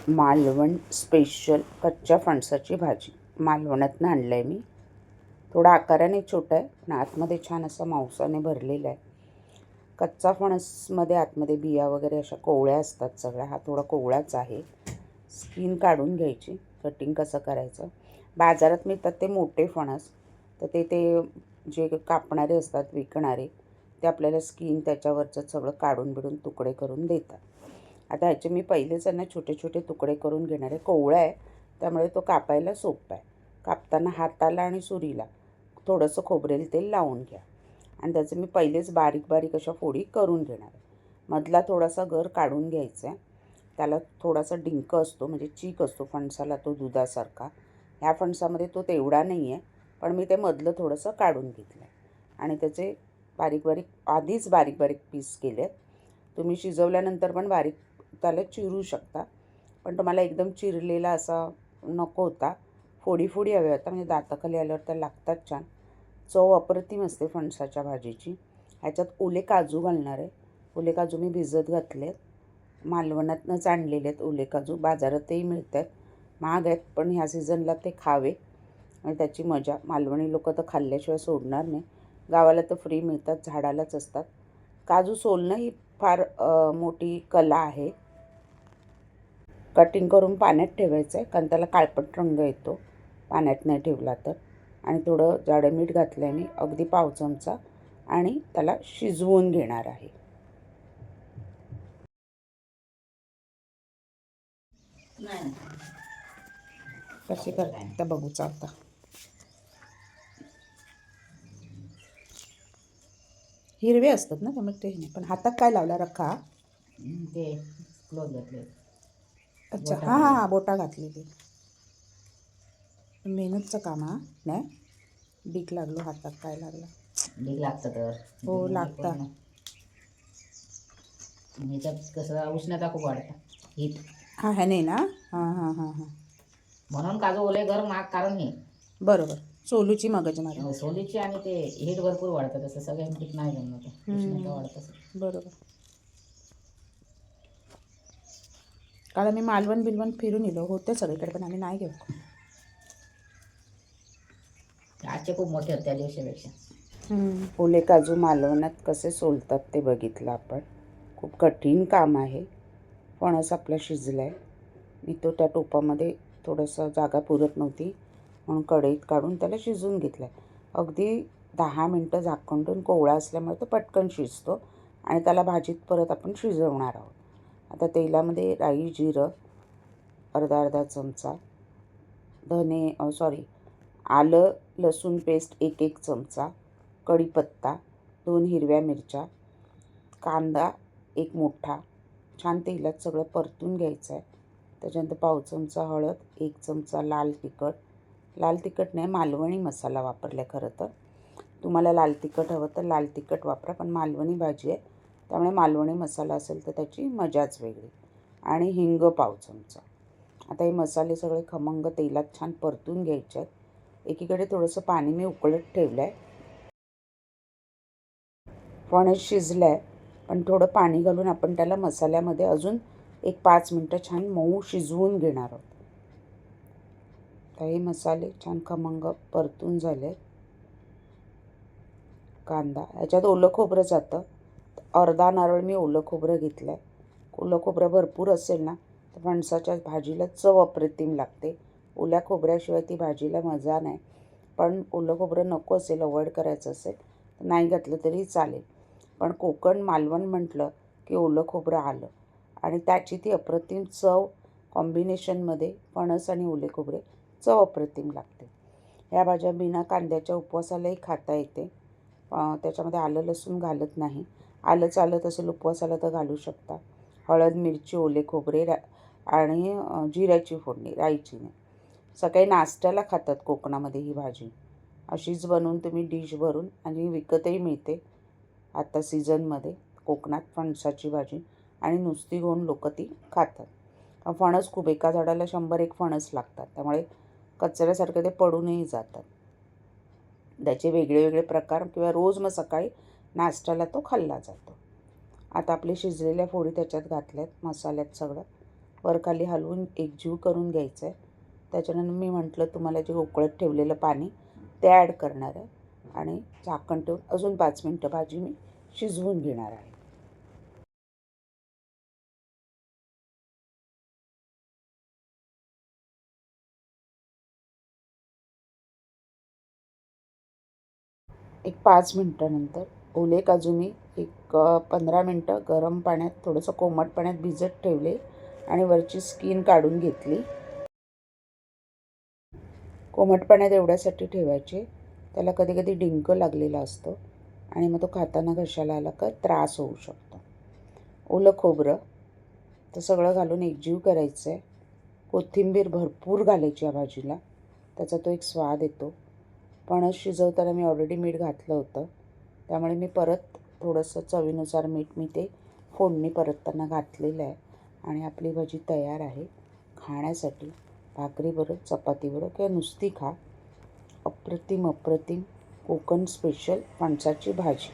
Malvan special कच्च्या फणसाची भाजी मालवणातनं आणलं आहे मी. थोडा आकाराने छोटा आहे पण आतमध्ये छान असा मांसाने भरलेला आहे. कच्चा फणसमध्ये आतमध्ये बिया वगैरे अशा कोवळ्या असतात सगळ्या. हा थोडा कोवळाच आहे. स्किन काढून घ्यायची. कटिंग कसं करायचं, बाजारात मिळतात ते मोठे फणस, तर ते जे कापणारे असतात विकणारे, ते आपल्याला स्किन त्याच्यावरचं सगळं काढून बिडून तुकडे करून देतात. आता ह्याचे मी पहिलेच त्यांना छोटे छोटे तुकडे करून घेणार आहे. कोवळा आहे त्यामुळे तो कापायला सोपा आहे. कापताना हाताला आणि सुरीला थोडंसं खोबरेल तेल लावून घ्या आणि त्याचे मी पहिलेच बारीक बारीक अशा फोडी करून घेणार आहे. मधला थोडासा गर काढून घ्यायचा आहे. त्याला थोडासा डिंक असतो, म्हणजे चीक असतो फणसाला, तो दुधासारखा. ह्या फणसामध्ये तो तेवढा नाही आहे, पण मी ते मधलं थोडंसं काढून घेतलं आहे आणि त्याचे बारीक बारीक आधीच बारीक बारीक पीस केले. तुम्ही शिजवल्यानंतर पण बारीक त्याला चिरू शकता, पण तुम्हाला एकदम चिरलेला असा नको होता. फोडी फोडी हव्या होता, म्हणजे दाताखाली आल्यावर त्या लागतात छान. चव अप्रतिम असते फणसाच्या भाजीची. ह्याच्यात ओले काजू घालणार आहे. ओले काजू मी भिजत घातले आहेत. मालवणातनंच आणलेले आहेत ओले काजू. बाजारातही मिळत आहेत, महाग आहेत, पण ह्या सीझनला ते खावे आणि त्याची मजा. मालवणी लोक तर खाल्ल्याशिवाय सोडणार नाही. गावाला तर फ्री मिळतात, झाडालाच असतात. काजू सोलणं ही फार मोठी कला आहे. कटिंग करून पाण्यात ठेवायचं आहे, कारण त्याला काळपट रंग येतो पाण्यात नाही ठेवला तर. आणि थोडं जाडं मीठ घातल्याने अगदी पाव चमचा, आणि त्याला शिजवून घेणार आहे. कशी करते तर बघू चालता. हिरवे असतात ना त्यामुळे ते नाही, पण हातात काय लावला रखा ते क्लोज घातले. अच्छा, हां हां हां, बोटा घातलेली. मेहनतचं काम. हा नाही डीक लागलो हातात, काय लागला. डीक लागतं तर हो लागता. ह्याच्यात कसं उष्णता खूप वाढतं, हीट. हां ह्याने ना, हां हां हां हां, म्हणून काजू ओले गरम महाग कारण नाही. बरोबर, सोलूची मगजमारी. सोलीची आणि ते हीट भरपूर वाढतं, तसं सगळ्या हीट नाही जमत, उष्णता वाढतं. बरोबर. काल आम्ही मालवण बिलवण फिरून येलो होते सगळीकडे, पण आम्ही नाही गेलो. आजचे खूप मोठे होते त्या दिवशीपेक्षा. ओले काजू मालवणात कसे सोलतात ते बघितलं आपण. खूप कठीण काम आहे. फणस आपला शिजला आहे. मी तो त्या टोपामध्ये थोडंसं जागा पुरत नव्हती म्हणून कढईत काढून त्याला शिजवून घेतलं आहे. अगदी 10 मिनटं झाकण ठेवून, कोवळा असल्यामुळे तो पटकन शिजतो आणि त्याला भाजीत परत आपण शिजवणार आहोत. आता तेलामध्ये राई जिरं अर्धा चमचा, आलं लसूण पेस्ट 1 चमचा, कढीपत्ता, 2 हिरव्या मिरच्या, कांदा 1 मोठा, छान तेलात सगळं परतून घ्यायचं आहे. त्याच्यानंतर पाव चमचा हळद, 1 चमचा लाल तिखट नाही, मालवणी मसाला वापरला खरं तर. तुम्हाला लाल तिखट हवं तर लाल तिखट वापरा, पण मालवणी भाजी आहे त्यामुळे मालवणी मसाला असेल तर त्याची मजाच वेगळी. आणि हिंग पाव चमचा. आता हे मसाले सगळे खमंग तेलात छान परतून घ्यायचे आहेत. एकीकडे थोडंसं पाणी मी उकळत ठेवलं आहे. फणस शिजलं आहे, पण थोडं पाणी घालून आपण त्याला मसाल्यामध्ये अजून 5 मिनटं छान मऊ शिजवून घेणार आहोत. तर हे मसाले छान खमंग परतून झाले. कांदा, याच्यात ओलं खोबरं जातं. अर्धा नारळ मी ओलं खोबरं घेतलं आहे. ओलं खोबरं भरपूर असेल ना तर फणसाच्या भाजीला चव अप्रतिम लागते. ओल्या खोबऱ्याशिवाय ती भाजीला मजा नाही. पण ओलं खोबरं नको असेल, अवॉइड करायचं असेल तर नाही घातलं तरी चालेल. पण कोकण मालवण म्हटलं की ओलं खोबरं आलं, आणि त्याची ती अप्रतिम चव कॉम्बिनेशनमध्ये फणस आणि ओले खोबरे, चव अप्रतिम लागते. ह्या भाज्या बिना कांद्याच्या उपवासालाही खाता येते. त्याच्यामध्ये आलं लसूण घालत नाही. आलं चालत असेल उपवासाला तर घालू शकता. हळद मिरची ओले खोबरे आणि जिऱ्याची फोडणी, राईची नाही. सकाळी नाश्त्याला खातात कोकणामध्ये ही भाजी. अशीच बनवून तुम्ही डिश भरून, आणि विकतही मिळते आता सीझनमध्ये कोकणात फणसाची भाजी, आणि नुसती घेऊन लोक ती खातात. फणस खूप, एका झाडाला 100-1 फणस लागतात, त्यामुळे कचऱ्यासारखे ते पडूनही जातात. त्याचे वेगळे वेगळे प्रकार, किंवा रोज मग सकाळी नाश्त्याला तो खाल्ला जातो. आता आपले शिजलेल्या फोडी त्याच्यात घातल्यात मसाल्यात सगळं, वरखाली हलवून एकजीव करून घ्यायचं आहे. त्याच्यानंतर मी म्हटलं तुम्हाला जे उकळत ठेवलेलं पाणी ते ॲड करणार आहे आणि झाकण ठेवून अजून 5 मिनटं भाजी मी शिजवून घेणार आहे. एक 5 मिनटानंतर ओले काजू मी 15 मिनटं गरम पाण्यात थोडंसं कोमट पाण्यात भिजत ठेवले आणि वरची स्किन काढून घेतली. कोमट पाण्यात एवढ्यासाठी ठेवायचे, त्याला कधी कधी डिंक लागलेला असतो आणि मग तो खाताना घशाला आला का त्रास होऊ शकतो. ओलं खोबरं तर सगळं घालून एकजीव करायचं आहे. कोथिंबीर भरपूर घालायची या भाजीला, त्याचा तो एक स्वाद येतो. फणस शिजवताना मी ऑलरेडी मीठ घातलं होतं, त्यामुळे मी परत थोडंसं चवीनुसार मीठ मी ते फोडणी परतताना घातलेलं आहे. आणि आपली भाजी तयार आहे खाण्यासाठी. भाकरीबरोबर, चपातीबरोबर किंवा नुसती खा. अप्रतिम कोकण स्पेशल फणसाची भाजी.